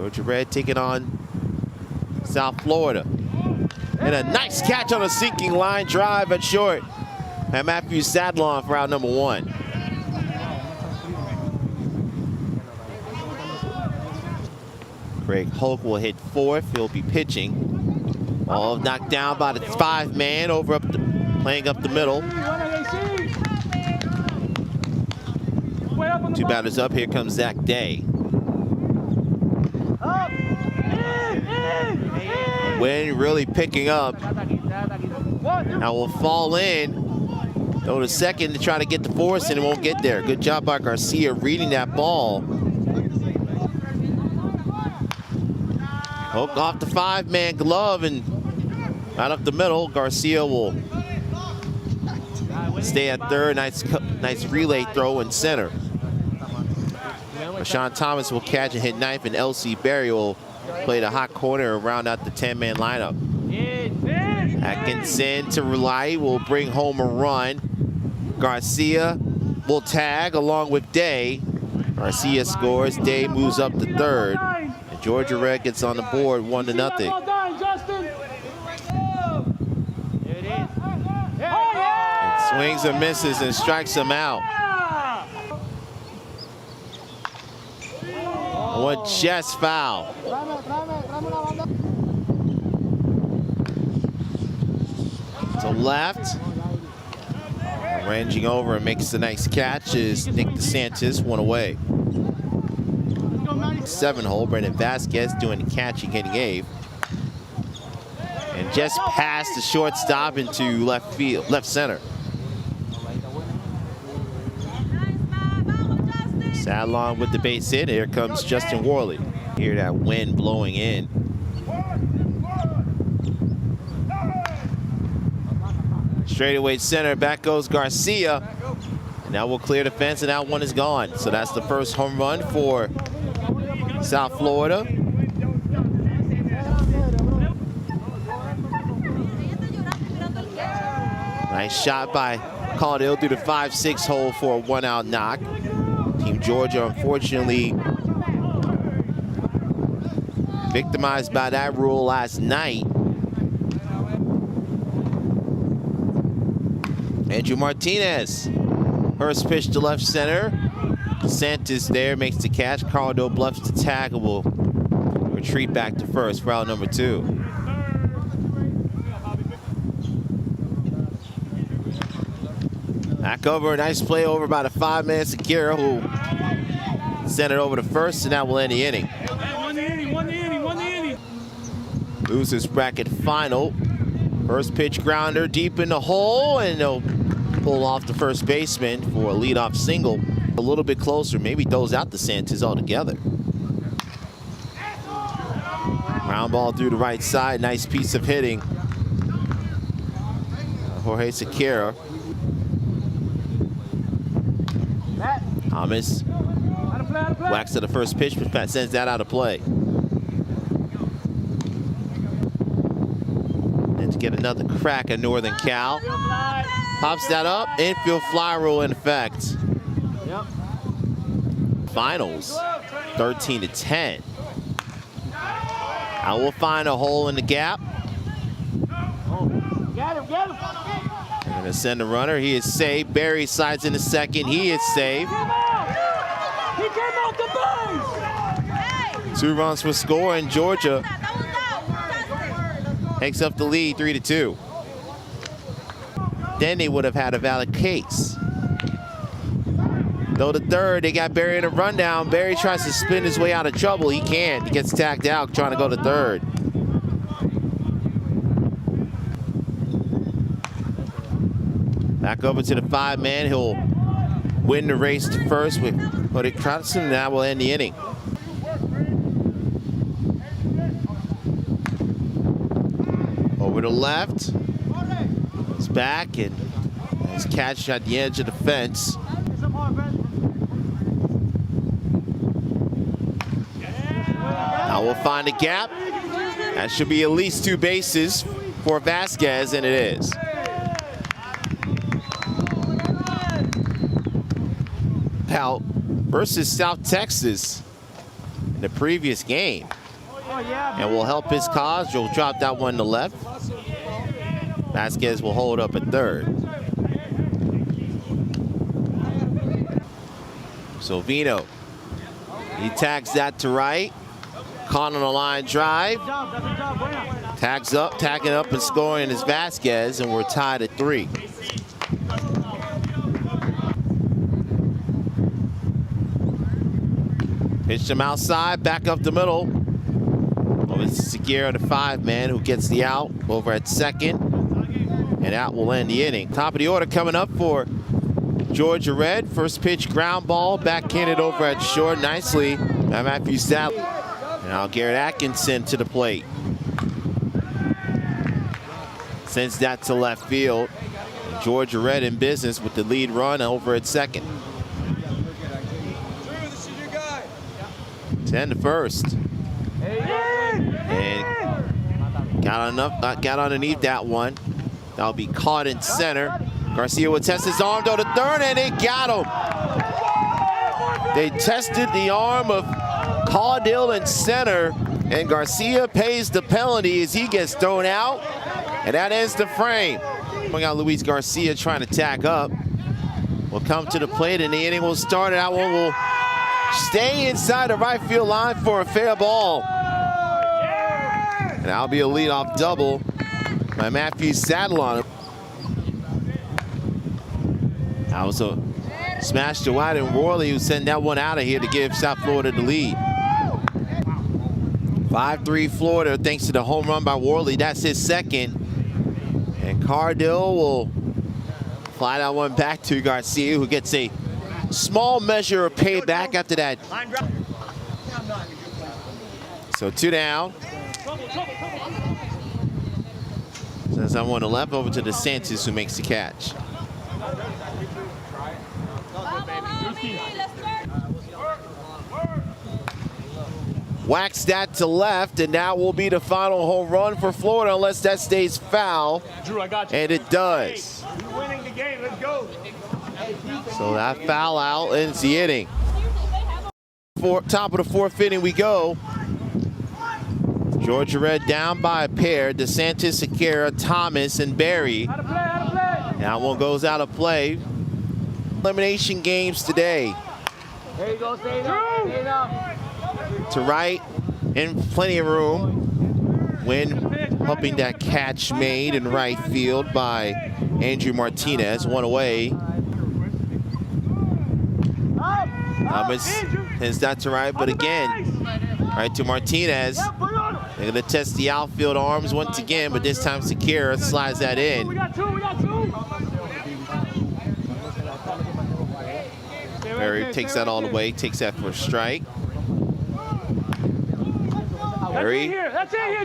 Georgia Red taking on South Florida. And a nice catch on a sinking line drive at short. And Matthew Sadlon for round number 1. Craig Hulk will hit 4th. He'll be pitching. Ball knocked down by the 5-man over playing up the middle. 2 batters up. Here comes Zach Day. Wind really picking up. Now will fall in. Go to second to try to get the force, and it won't get there. Good job by Garcia reading that ball. Hook off the 5-man glove and right up the middle. Garcia will stay at third. Nice relay throw in center. Rashawn Thomas will catch and hit 9th, and L.C. Berry will play the hot corner and round out the 10-man lineup. Atkinson to Relay will bring home a run. Garcia will tag along with Day. Garcia scores. Day moves up to third. And Georgia Red gets on the board 1-0. And swings and misses and strikes him out. One chest foul. To left. Ranging over and makes the nice catch is Nick DeSantis, 1 away. 7-hole, Brendan Vasquez doing the catching, hitting 8th. And just past the shortstop into left field, left center. Sadlon with the base hit. Here comes Justin Worley. Hear that wind blowing in. Straightaway center, back goes Garcia. And now we'll clear the fence, and that one is gone. So that's the first home run for South Florida. Nice shot by Caudill through the 5-6 hole for a 1-out knock. Team Georgia, unfortunately, victimized by that rule last night. Andrew Martinez, first pitch to left center. DeSantis there makes the catch. Caudill bluffs the tag and will retreat back to first, round number 2. Back over, a nice play over by the 5-man Segura, who sent it over to first, and that will end the inning. Losers bracket final. First pitch grounder deep in the hole, and they'll pull off the first baseman for a leadoff single. A little bit closer, maybe throws out DeSantis altogether. Ground ball through the right side, nice piece of hitting. Jorge Segura. Thomas whacks to the first pitch, but Pat sends that out of play. And to get another crack at Northern Cal. Pops that up, infield fly rule in effect. Finals, 13-10. I will find a hole in the gap. They're gonna send the runner, he is safe. Barry sides in the second, he is safe. 2 runs for score, and Georgia takes up the lead 3-2. Then they would have had a valid case. Though the third, they got Barry in a rundown. Barry tries to spin his way out of trouble. He can't. He gets tagged out trying to go to third. Back over to the 5-man. He'll win the race to first with Cody Crotson, and that will end the inning. Over to left. It's back, and his catch at the edge of the fence. Now we'll find a gap. That should be at least 2 bases for Vasquez, and it is. Cal versus South Texas. the previous game. And will help his cause. He'll drop that one to left. Vasquez will hold up at third. So Vino, he tags that to right. Caught on a line drive. Tags up, tagging up and scoring is Vasquez, and we're tied at 3. Pitched him outside, back up the middle. Oh, it's Viera, the 5-man, who gets the out over at second. And that will end the inning. Top of the order coming up for Georgia Red. First pitch, ground ball, backhanded over at short nicely by Matthew Sadler. And now Garrett Atkinson to the plate. Sends that to left field. Georgia Red in business with the lead run over at second. 10 to first. And got underneath that one. That'll be caught in center. Garcia will test his arm to the third, and they got him. They tested the arm of Caudill in center, and Garcia pays the penalty as he gets thrown out, and that ends the frame. Coming out Luis Garcia trying to tack up. Will come to the plate, and the inning will start. That one will stay inside the right field line for a fair ball. And that'll be a leadoff double by Matthew Sadler on him. That was a smash to wide, and Worley who sent that one out of here to give South Florida the lead. 5-3 Florida thanks to the home run by Worley. That's his second. And Caudill will fly that one back to Garcia, who gets a small measure of payback after that. So 2 down. Sends that one to left over to DeSantis, who makes the catch. Whacks that to left, and that will be the final home run for Florida unless that stays foul. Drew, I got you. And it does. You're winning the game. Let's go. So that foul out ends the inning. Top of the 4th inning we go. Georgia Red down by a pair. DeSantis, Akira, Thomas, and Barry. That one goes out of play. Elimination games today. There you go. Stay up. To right, in plenty of room. When helping that catch made in right field by Andrew Martinez. One away. Thomas sends that to right, but again, right to Martinez. They're going to test the outfield arms once again, but this time Sakira slides that in. Barry takes that all the way, takes that for a strike. Barry,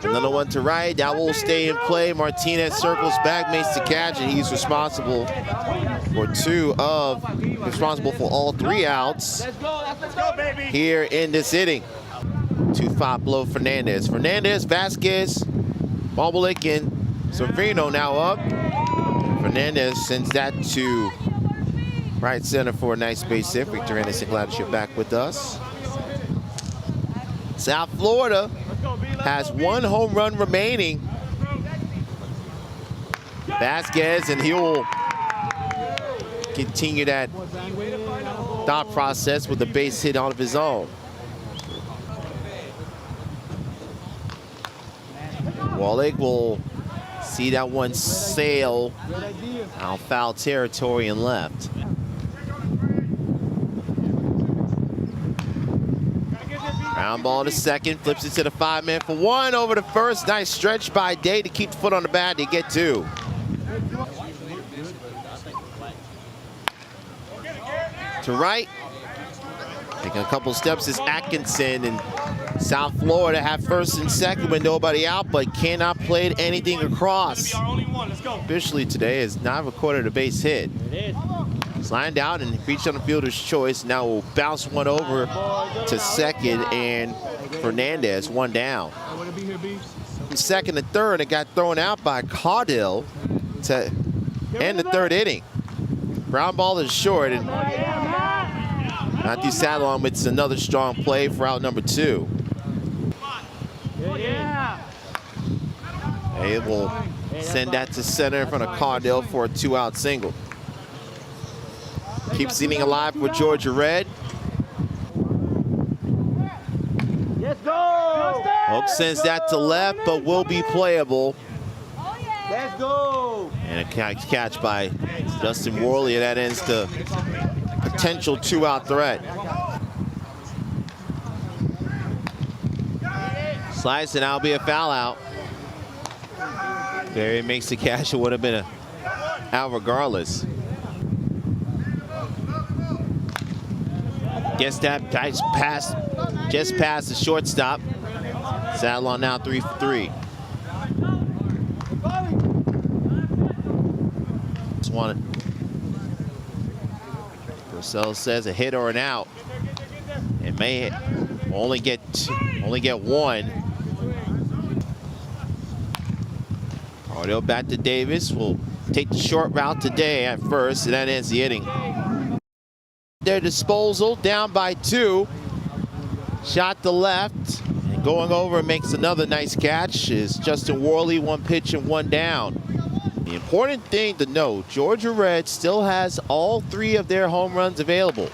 another one to right, that will stay in play. Martinez circles back, makes the catch, and he's responsible for all 3 outs here in this inning. 2-5 below Fernandez. Fernandez, Vasquez, Bobulik, and Severino now up. Fernandez sends that to right center for a nice base hit. Victor Anderson, glad that you're back with us. South Florida has 1 home run remaining. Vasquez, and he will continue that thought process with a base hit on of his own. Wallach will see that one sail out foul territory and left. Ground ball to second, flips it to the 5-man for 1 over the first. Nice stretch by Day to keep the foot on the bat to get 2. To right, taking a couple steps is Atkinson, and South Florida have first and second with nobody out, but cannot play anything across. Officially today has not recorded a base hit. Lined out and reached on the fielder's choice. Now will bounce one over to second, and Fernandez 1 down. Second and third, it got thrown out by Caudill to end the 3rd inning. Ground ball is short, and Matthew Sadler with another strong play for out number 2. They will send that to center in front of Cardell for a 2-out single. Keeps inning alive for Georgia Red. Let's go! Hook sends that to left, but will be playable. Let's go! And a catch by Justin Worley, and that ends the potential 2-out threat. Slice, and that'll be a foul out. Barry makes the catch. It would have been a out regardless. Guess that guy's passed, just past the shortstop. Sadlon now 3 for 3. Just wanted. Purcell says a hit or an out. It may only get one. Cardell back to Davis. Will take the short route today at first, and that ends the inning. Their disposal, down by 2. Shot to left, and going over makes another nice catch is Justin Worley. 1 pitch and 1 down. The important thing to note, Georgia Red still has all 3 of their home runs available.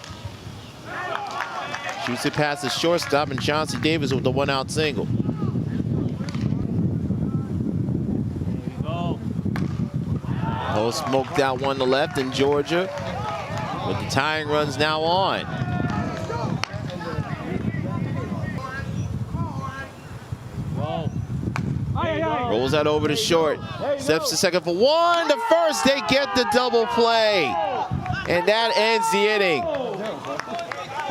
Shoots it past the shortstop, and Chauncey Davis with the 1-out single. Ho smoked that one to left in Georgia, with the tying runs now on. Rolls that over to short. Steps to second for 1. The first, they get the double play. And that ends the inning.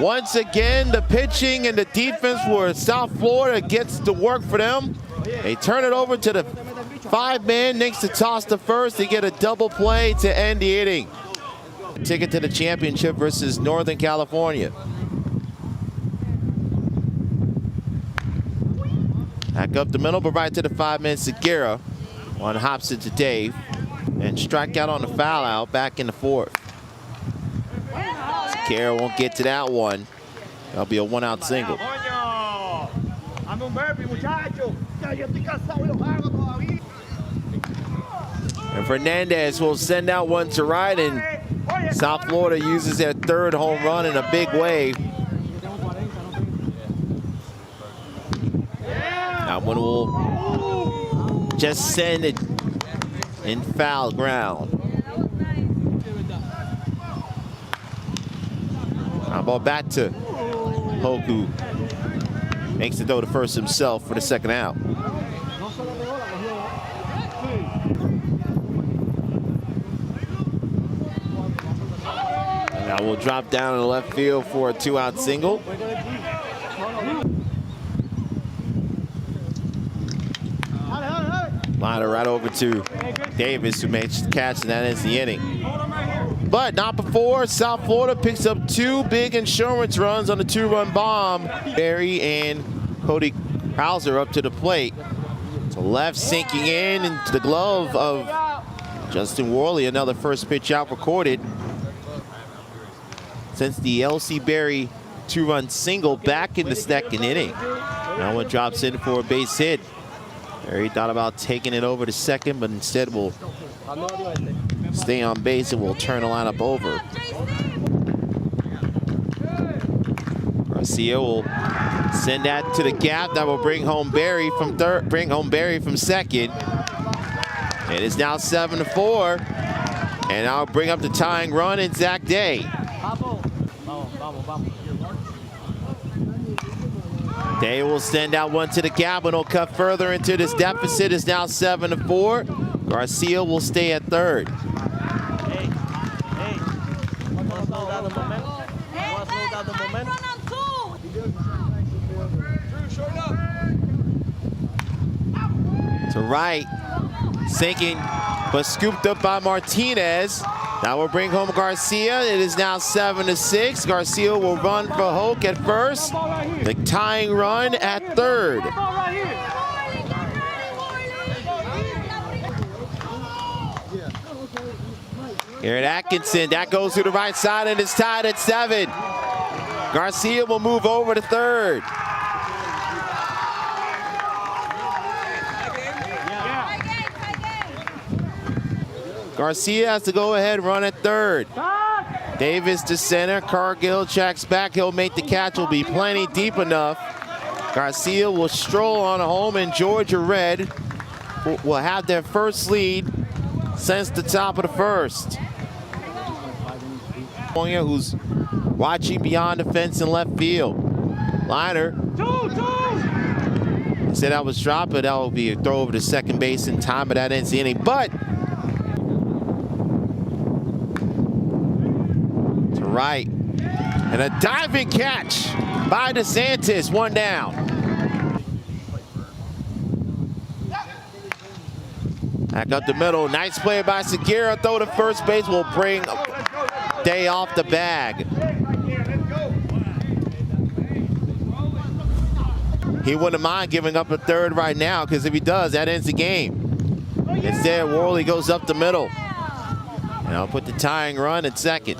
Once again, the pitching and the defense for South Florida gets to work for them. They turn it over to the 5-man next to toss the first. They get a double play to end the inning. Ticket to the championship versus Northern California. Back up the middle, but right to the 5-man Segura. One hops it to Dave. And strike out on the foul out back in the 4th. Segura won't get to that one. That'll be a 1-out single. And Fernandez will send out one to right, and South Florida uses their 3rd home run in a big way. That one will just send it in foul ground. How about back to Hoku? Makes the throw to first himself for the 2nd out. Now we'll drop down in the left field for a 2-out single. Liner right over to Davis, who makes the catch, and that ends the inning. But not before South Florida picks up 2 big insurance runs on the 2-run bomb. Barry and Cody Hauser up to the plate. To left, sinking in into the glove of Justin Worley. Another first pitch out recorded since the L.C. Barry 2-run single back in the 2nd inning. Now one drops in for a base hit. Barry thought about taking it over to second, but instead will stay on base and will turn the lineup over. Garcia will send that to the gap. That will bring home Barry from third, bring home Barry from second. It is now 7-4, and I'll bring up the tying run in Zach Day. Day will send out one to the gap, and he'll cut further into this deficit. It's now 7-4. Garcia will stay at third. To right, sinking, but scooped up by Martinez. That will bring home Garcia. It is now 7-6. Garcia will run for Hoke at first. The tying run at third. Garrett Atkinson, that goes to the right side, and it's tied at 7. Garcia will move over to third. Garcia has to go ahead, run at third. Davis to center, Cargill checks back, he'll make the catch, will be plenty deep enough. Garcia will stroll on home, and Georgia Red will have their first lead since the top of the first. Who's watching beyond the fence in left field. Liner. He said that was dropped, but that will be a throw over to second base in time, but that ends the inning. But to right, and a diving catch by DeSantis, one down. Back up the middle, nice play by Segura. Throw to first base will bring Day off the bag. He wouldn't mind giving up a third right now, because if he does, that ends the game. Instead, Worley goes up the middle. And I'll put the tying run at second.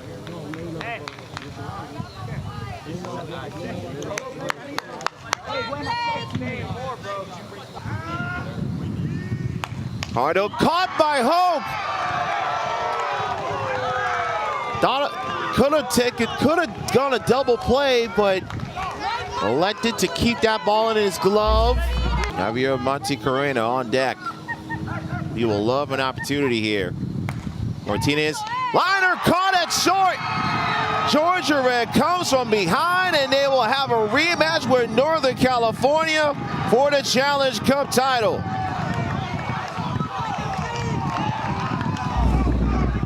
Hardo caught by Hope. Could have gone a double play, but elected to keep that ball in his glove. Javier Montecarreno on deck. He will love an opportunity here. Martinez, liner caught at short. Georgia Red comes from behind, and they will have a rematch with Northern California for the Challenge Cup title.